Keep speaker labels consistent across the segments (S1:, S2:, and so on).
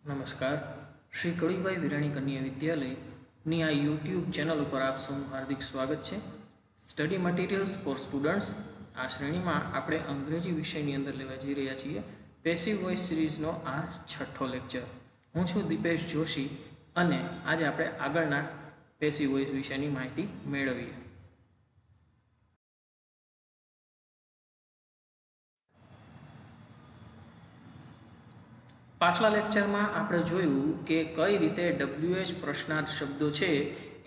S1: નમસ્કાર. શ્રી કળીભાઈ વિરાણી કન્યા વિદ્યાલયની આ યુટ્યુબ ચેનલ ઉપર આપ સૌનું હાર્દિક સ્વાગત છે. સ્ટડી મટીરિયલ્સ ફોર સ્ટુડન્ટ્સ આ શ્રેણીમાં આપણે અંગ્રેજી વિષયની અંદર લેવા જઈ રહ્યા છીએ પેસિવ વોઇસ સિરીઝનો આ 6થો લેક્ચર. હું છું દીપેશ જોશી અને આજે આપણે આગળના પેસિવ વોઇસ વિષયની માહિતી મેળવીએ. પાછલા લેક્ચરમાં આપણે જોયું કે કઈ રીતે WH પ્રશ્નાર્થ શબ્દો છે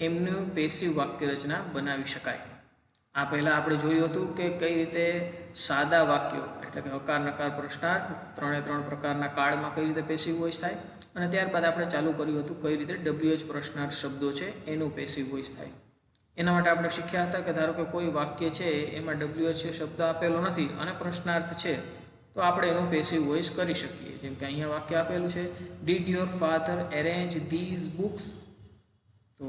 S1: એમનું પેસિવ વાક્ય રચના બનાવી શકાય. આ પહેલાં આપણે જોયું હતું કે કઈ રીતે સાદા વાક્યો એટલે કે હકાર નકાર પ્રશ્નાર્થ ત્રણે ત્રણ પ્રકારના કાળમાં કઈ રીતે પેસિવ વોઇસ થાય, અને ત્યારબાદ આપણે ચાલુ કર્યું હતું કઈ રીતે WH પ્રશ્નાર્થ શબ્દો છે એનું પેસિવ વોઇસ થાય. એના માટે આપણે શીખ્યા હતા કે ધારો કે કોઈ વાક્ય છે એમાં WH શબ્દ આપેલો નથી અને પ્રશ્નાર્થ છે તો આપણે એનું પેસિવ વોઇસ કરી શકીએ. જેમ કે અહીંયા વાક્ય આપેલું છે did your father arrange these books, તો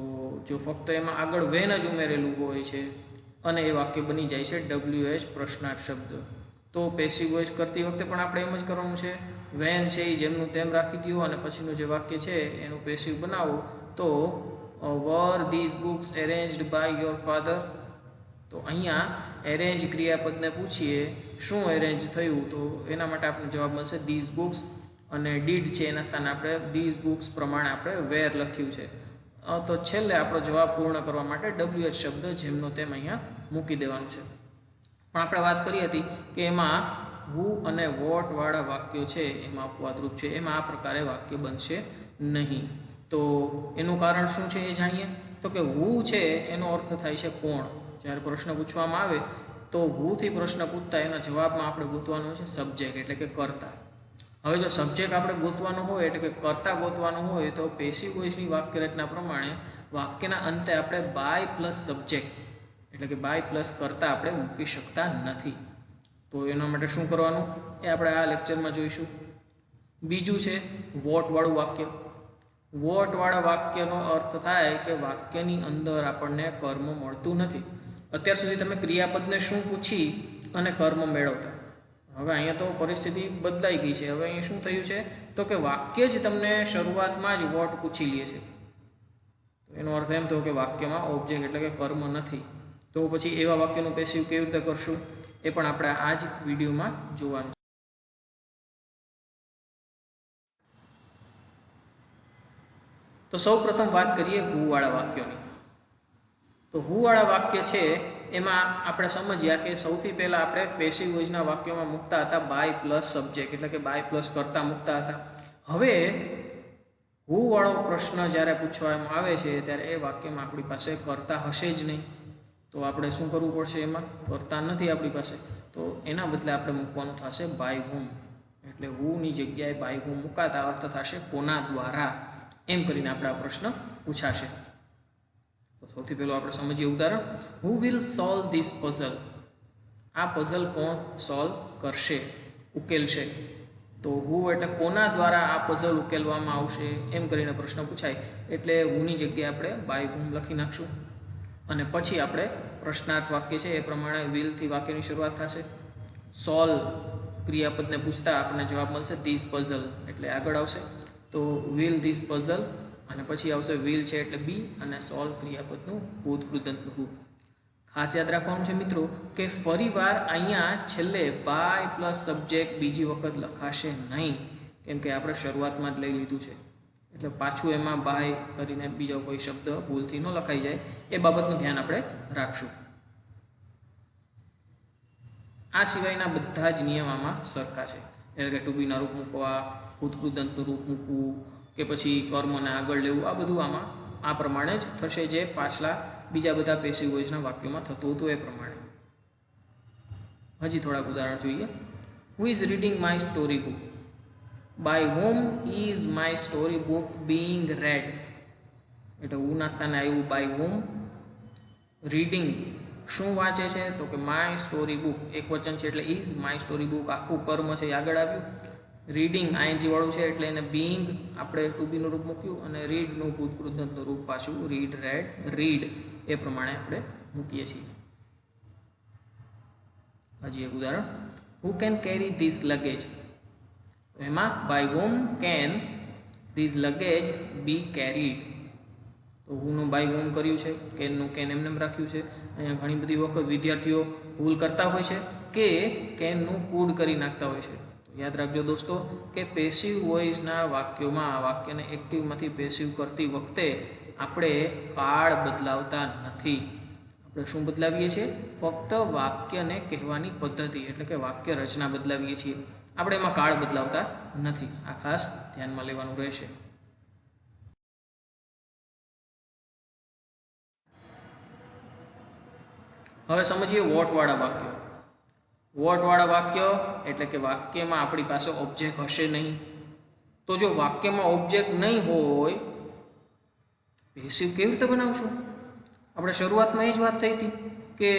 S1: જો ફક્ત એમાં આગળ વેન જ ઉમેરેલું હોય છે અને એ વાક્ય બની જાય છે WH પ્રશ્નાર્થ શબ્દ, તો પેસિવ વોઇસ કરતી વખતે પણ આપણે એમ જ કરવાનું છે. વેન છે એ જેમનું તેમ રાખી દો અને પછીનું જે વાક્ય છે એનું પેસિવ બનાવો. તો were these books arranged by your father, તો અહીંયા એરેન્જ ક્રિયાપદને પૂછીએ શું એરેન્જ થયું, તો એના માટે આપણને જવાબ મળશે ધીઝ બુક્સ, અને ડીડ છે એના સ્થાને આપણે ધીઝ બુક્સ પ્રમાણે આપણે વેર લખ્યું છે. તો છેલ્લે આપણો જવાબ પૂર્ણ કરવા માટે WH શબ્દ જેમનો તેમ અહીંયા મૂકી દેવાનું છે. પણ આપણે વાત કરી હતી કે એમાં હુ અને વોટ વાળા વાક્યો છે એમાં અપવાદરૂપ છે, એમાં આ પ્રકારે વાક્ય બનશે નહીં. તો એનું કારણ શું છે એ જાણીએ. તો કે હુ છે એનો અર્થ થાય છે કોણ. જ્યારે પ્રશ્ન પૂછવામાં આવે તો હુથી પ્રશ્ન પૂછતા એના જવાબમાં આપણે ગોતવાનું છે સબ્જેક્ટ એટલે કે કર્તા. હવે જો સબ્જેક્ટ આપણે ગોતવાનો હોય એટલે કે કર્તા ગોતવાનો હોય તો પેસિવ વોઇસની વાક્ય રચના પ્રમાણે વાક્યના અંતે આપણે બાય પ્લસ સબ્જેક્ટ એટલે કે બાય પ્લસ કર્તા આપણે મૂકી શકતા નથી. તો એના માટે શું કરવાનું એ આપણે આ લેક્ચરમાં જોઈશું. બીજું છે વોટવાળું વાક્ય. વોટવાળા વાક્યનો અર્થ થાય કે વાક્યની અંદર આપણને કર્મ મળતું નથી. અત્યાર સુધી તમે ક્રિયાપદને શું પૂછી અને કર્મ મેળવતા, હવે અહીંયા તો પરિસ્થિતિ બદલાઈ ગઈ છે. હવે અહીંયા શું થયું છે તો કે વાક્ય જ તમને શરૂઆતમાં જ વોટ પૂછી લે છે. તો એનો અર્થ એમ થયો કે વાક્યમાં ઓબ્જેક્ટ એટલે કે કર્મ નથી. તો પછી એવા વાક્યનું પેસિવ કેવી રીતે કરશું એ પણ આપણે આ જ વિડીયોમાં જોવાનું. તો સૌ પ્રથમ વાત કરીએ હુવાળા વાક્યોની. તો હુવાળા વાક્ય છે એમાં આપણે સમજ્યા કે સૌથી પહેલાં આપણે પેસિવ વોઇસના વાક્યોમાં મૂકતા હતા બાય પ્લસ સબ્જેક્ટ એટલે કે બાય પ્લસ કર્તા મૂકતા હતા. હવે હુવાળો પ્રશ્ન જ્યારે પૂછવામાં આવે છે ત્યારે એ વાક્યમાં આપણી પાસે કર્તા હશે જ નહીં. તો આપણે શું કરવું પડશે, એમાં કર્તા નથી આપણી પાસે, તો એના બદલે આપણે મૂકવાનું થશે બાય હુમ. એટલે હુની જગ્યાએ બાય હુમ મુકાતા અર્થ થશે કોના દ્વારા, એમ કરીને આપણે આ પ્રશ્ન પૂછાશે. તો સૌથી પહેલું આપણે સમજીએ ઉદાહરણ. Who will solve this puzzle, આ પઝલ કોણ સોલ્વ કરશે, ઉકેલશે. તો હુ એટલે કોના દ્વારા આ પઝલ ઉકેલવામાં આવશે એમ કરીને પ્રશ્ન પૂછાય એટલે હુની જગ્યાએ આપણે બાય હુમ લખી નાખશું. અને પછી આપણે પ્રશ્નાર્થ વાક્ય છે એ પ્રમાણે વિલથી વાક્યની શરૂઆત થશે. સોલ્વ ક્રિયાપદને પૂછતા આપણને જવાબ મળશે ધીસ પઝલ એટલે આગળ આવશે. તો વિલ ધીસ પઝલ અને પછી આવશે વિલ છે એટલે બી અને સોલ્વ ક્રિયાપદનું ભૂતકૃદંતનું રૂપ. ખાસ યાદ રાખવાનું છે મિત્રો કે ફરીવાર અહીંયા છેલ્લે બાય પ્લસ સબ્જેક્ટ બીજી વખત લખાશે નહીં, કેમ કે આપણે શરૂઆતમાં જ લઈ લીધું છે. એટલે પાછું એમાં બાય કરીને બીજો કોઈ શબ્દ ભૂલથી ન લખાઈ જાય એ બાબતનું ધ્યાન આપણે રાખશું. આ સિવાયના બધા જ નિયમ આમાં સરખા છે. એટલે કે ટુ બીના રૂપ મૂકવા, ભૂતકૃદંતનું રૂપ મૂકવું કે પછી કર્મને આગળ લેવું, આ બધું આમાં આ પ્રમાણે જ થશે જે પાછલા બીજા બધા પેસિવ વોઇસના વાક્યોમાં થતું હતું એ પ્રમાણે. હજી થોડાક ઉદાહરણ જોઈએ. Who is reading my story book, by whom is my story book being read. એટલે હુના સ્થાને આવ્યું બાય હોમ. રીડિંગ શું વાંચે છે તો કે માય સ્ટોરી બુક, એક વચન છે એટલે ઇઝ, માય સ્ટોરી બુક આખું કર્મ છે એ આગળ આવ્યું. રીડિંગ આઈએનજી વાળું છે એટલે એને બીઇંગ આપણે ટુ બીનું રૂપ મૂક્યું અને રીડનું ભૂતકૃદંતનું રૂપ પાછું રીડ રેડ રીડ એ પ્રમાણે આપણે મૂકીએ છીએ. હજી એક ઉદાહરણ. Who can carry this luggage, એમાં by whom can these luggage be carried. તો હુંનું બાય હુમ કર્યું છે, કેનનું કેન એમને રાખ્યું છે. અહીંયા ઘણી બધી વખત વિદ્યાર્થીઓ ભૂલ કરતા હોય છે કે કેનનું કુડ કરી નાખતા હોય છે. તો યાદ રાખજો દોસ્તો કે પેસિવ વોઇસના વાક્યોમાં વાક્યને એક્ટિવમાંથી પેસિવ કરતી વખતે આપણે કાળ બદલાવતા નથી. આપણે શું બદલાવીએ છીએ? ફક્ત વાક્યને કહેવાની પદ્ધતિ એટલે કે વાક્ય રચના બદલાવીએ છીએ. આપણે એમાં કાળ બદલાવતા નથી. આ ખાસ ધ્યાનમાં લેવાનું રહેશે. હવે સમજીએ વોટવાળા વાક્યો. વોટવાળા વાક્ય એટલે કે વાક્યમાં આપણી પાસે ઓબ્જેક્ટ હશે નહીં. તો જો વાક્યમાં ઓબ્જેક્ટ નહીં હોય પેસિવ કેવી રીતે બનાવશું? આપણે શરૂઆતમાં એ જ વાત થઈ હતી કે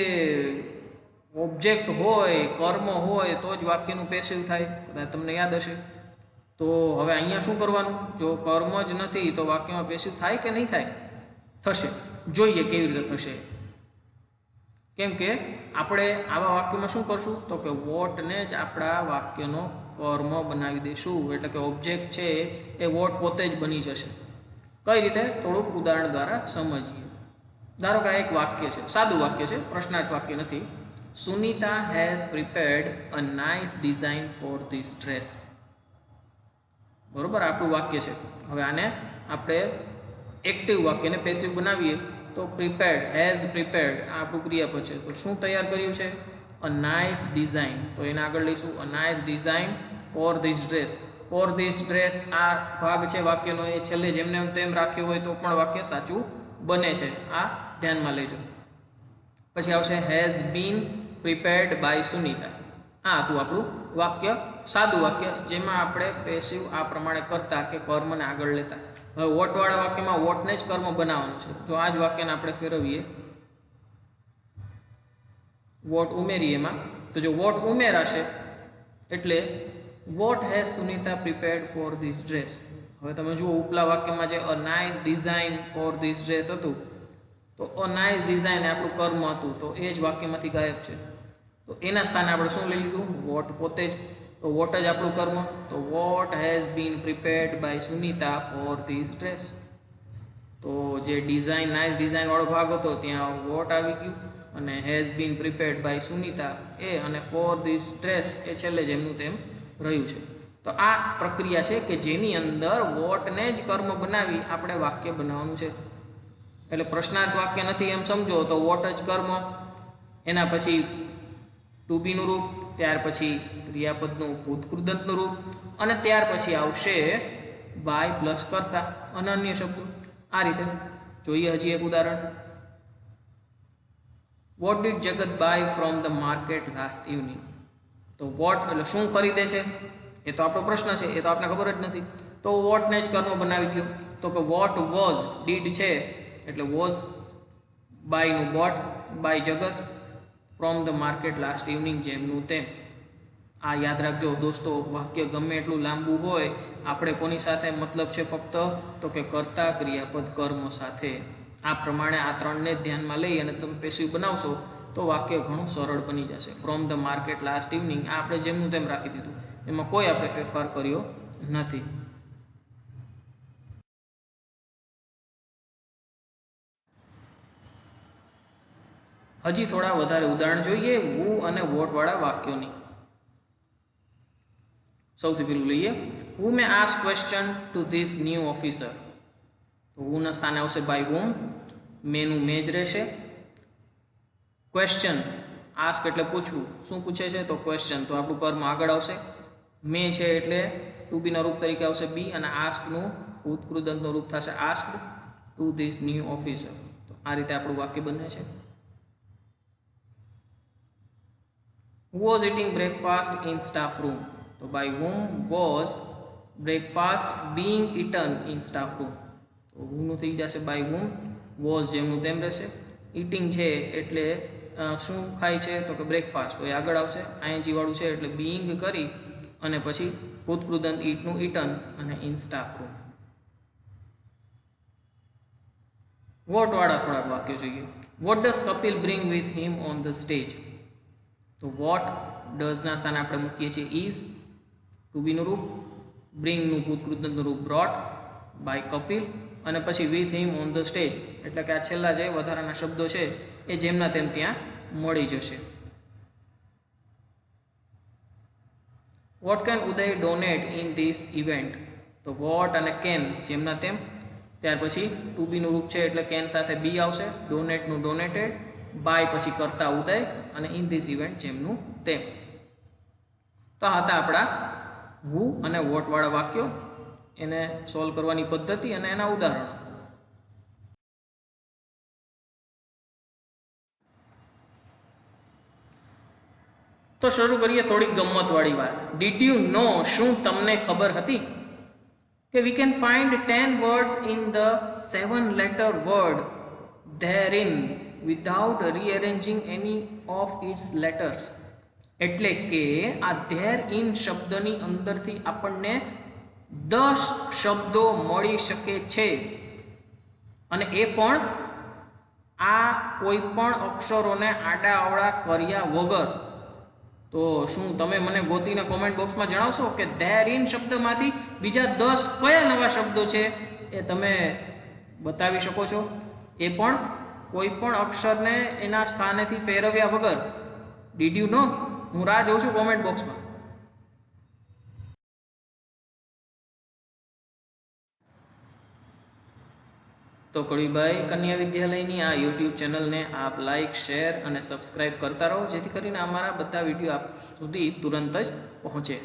S1: ઓબ્જેક્ટ હોય, કર્મ હોય તો જ વાક્યનું પેસિવ થાય. કદાચ તમને યાદ હશે. તો હવે અહીંયા શું કરવાનું? જો કર્મ જ નથી તો વાક્યમાં પેસિવ થાય કે નહીં થાય? થશે. જોઈએ કેવી રીતે થશે. કેમ કે આપણે આવા વાક્યમાં શું કરશું? તો કે વોટને જ આપણા વાક્યનો કર્મ બનાવી દઈશું. એટલે કે ઓબ્જેક્ટ છે એ વોટ પોતે જ બની જશે. કઈ રીતે? થોડુંક ઉદાહરણ દ્વારા સમજીએ. ધારો કે આ એક વાક્ય છે, સાદું વાક્ય છે, પ્રશ્નાર્થ વાક્ય નથી. Sunita has prepared a nice design four this dress. બરોબર, આપણું વાક્ય છે. હવે આને આપણે એક્ટિવ વાક્યને પેસિવ બનાવીએ તો પ્રિપેર્ડ, હેઝ પ્રિપેર્ડ આ આપણું ક્રિયાપદ છે. તો શું તૈયાર કર્યું છે? A nice design. તો એને આગળ લઈશું a nice design four this dress. Four this dress આ ભાગ છે વાક્યનો, એ છેલ્લે જેમને તેમ રાખ્યો હોય તો પણ વાક્ય સાચું બને છે. આ ધ્યાનમાં લેજો. પછી આવશે has been prepared by Sunita. આ હતું આપણું વાક્ય, સાદું વાક્ય, જેમાં આપણે પેસિવ આ પ્રમાણે કરતા કે કર્મને આગળ લેતા. હવે વોટવાળા વાક્યમાં વોટને જ કર્મ બનાવવાનું છે. જો આ જ વાક્યને આપણે ફેરવીએ, વોટ ઉમેરીએ એમાં, તો જો વોટ ઉમેરાશે એટલે what has Sunita prepared four this dress. હવે તમે જુઓ ઉપલા વાક્યમાં જે a nice design four this dress હતું, તો અ નાઇસ ડિઝાઇન આપણું કર્મ હતું, તો એ જ વાક્યમાંથી ગાયબ છે. તો એના સ્થાને આપણે શું લઈ લીધું? વોટ પોતે જ. તો વોટ જ આપણું કર્મ. તો what has been prepared by Sunita for this dress. તો જે ડિઝાઇન, નાઇસ ડિઝાઇન વાળો ભાગ હતો ત્યાં વોટ આવી ગયું, અને has been prepared by Sunita એ, અને ફોર ધીસ ડ્રેસ એ છેલ્લે જેમનું તેમ રહ્યું છે. તો આ પ્રક્રિયા છે કે જેની અંદર વોટને જ કર્મ બનાવી આપણે વાક્ય બનાવવાનું છે. એટલે પ્રશ્નાર્થ વાક્ય નથી એમ સમજો તો વોટ જ કર્મ, એના પછી ટુ બીનું રૂપ, ત્યાર પછી ક્રિયાપદનું ભૂતકૃદંતનું રૂપ, અને ત્યાર પછી આવશે બાય પ્લસ કરતા અનન્ય શબ્દો. આ રીતે જોઈએ હજી એક ઉદાહરણ. વોટ ડીડ જગત buy from the market last evening. તો વોટ એટલે શું ખરીદે છે એ તો આપણો પ્રશ્ન છે, એ તો આપણને ખબર જ નથી. તો વોટને જ કર્મ બનાવી દો. તો કે વોટ વોઝ, ડીડ છે એટલે વોઝ, બાયનું બોટ, બાય જગત, from the market last evening જેમનું તેમ. આ યાદ રાખજો દોસ્તો, વાક્ય ગમે એટલું લાંબુ હોય, આપણે કોની સાથે મતલબ છે ફક્ત? તો કે કર્તા ક્રિયાપદ કર્મ સાથે. આ પ્રમાણે આ ત્રણને ધ્યાનમાં લઈ અને તમે પેસિવ બનાવશો તો વાક્ય ઘણું સરળ બની જશે. From the market last evening આ આપણે જેમનું તેમ રાખી દીધું, એમાં કોઈ આપણે ફેરફાર કર્યો નથી. હજી થોડા વધારે ઉદાહરણ જોઈએ વુ અને વોટ વાળા વાક્યોની. સૌથી પહેલું લઈએ, who may ask question to this new officer. તો હુના સ્થાને આવશે બાય હુમ, મેનું મે જ રહેશે. ક્વેશ્ચન, આસ્ક એટલે પૂછવું, શું પૂછે છે? તો ક્વેશ્ચન, તો આપણું કર્મ આગળ આવશે. મે છે એટલે ટુ બીના રૂપ તરીકે આવશે બી, અને આસ્કનું ભૂતકૃદંતનું રૂપ થશે asked two this new officer. તો આ રીતે આપણું વાક્ય બને છે. Who was eating breakfast in staff room? તો by whom was breakfast being eaten in staff room? તો whoનું થઈ જશે by whom, was જેમનું તેમ રહેશે. eating છે એટલે શું ખાય છે? તો કે બ્રેકફાસ્ટ, તો એ આગળ આવશે. ing વાળું છે એટલે being કરી અને પછી ભૂતકૃદંત ઈટનું eaten અને in staff room. વોટ વાળા થોડાક વાક્યો જોઈએ. What does Kapil bring with him on the stage? તો વોટ ડઝના સ્થાને આપણે મૂકીએ છીએ ઇઝ, ટુ બીનું રૂપ, બ્રિંગનું ભૂતકૃદંતનું રૂપ બ્રોટ, બાય કપિલ અને પછી with him on the stage, એટલે કે આ છેલ્લા જે વધારાના શબ્દો છે એ જેમના તેમ ત્યાં મળી જશે. What can Uday donate in this event? તો વોટ અને કેન જેમના તેમ, ત્યાર પછી ટુ બીનું રૂપ છે એટલે કેન સાથે બી આવશે, ડોનેટનું ડોનેટેડ, બાય પછી કરતા ઉદય અને ઇન ધીસ ઇવેન્ટ જેમનું તેમ. તો આ હતા આપણા હુ અને વોટવાળા વાક્યો, એને સોલ્વ કરવાની પદ્ધતિ અને એના ઉદાહરણો. તો શરૂ કરીએ થોડીક ગમ્મતવાળી વાત. ડીડ યુ નો, શું તમને ખબર હતી કે we can find 10 words in the 7 letter word therein without rearranging any of its letters? એટલે કે આ ધેર ઇન શબ્દની અંદરથી આપણને 10 શબ્દો મળી શકે છે, અને એ પણ આ કોઈ પણ અક્ષરોને આડા અવળા કર્યા વગર. તો શું તમે મને ગોતીને કોમેન્ટ બોક્સમાં જણાવશો કે ધેર ઇન શબ્દમાંથી બીજા 10 કયા નવા શબ્દો છે એ તમે બતાવી શકો છો? એ પણ કોઈ પણ અક્ષરને એના સ્થાનેથી ફેરવ્યા વગર. Did you know? હું રાહ જોઉં છું કોમેન્ટ બોક્સમાં. તો કળીબાઈ કન્યા વિદ્યાલયની આ યુટ્યુબ ચેનલને આપ લાઈક, શેર અને સબસ્ક્રાઈબ કરતા રહો, જેથી કરીને અમારા બધા વિડીયો આપ સુધી તુરંત જ પહોંચે.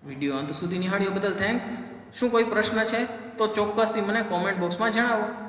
S1: વિડીયો અંત સુધી નિહાળ્યો બદલ થેન્ક્સ. શું કોઈ પ્રશ્ન છે તો ચોક્કસથી મને કોમેન્ટ બોક્સમાં જણાવો.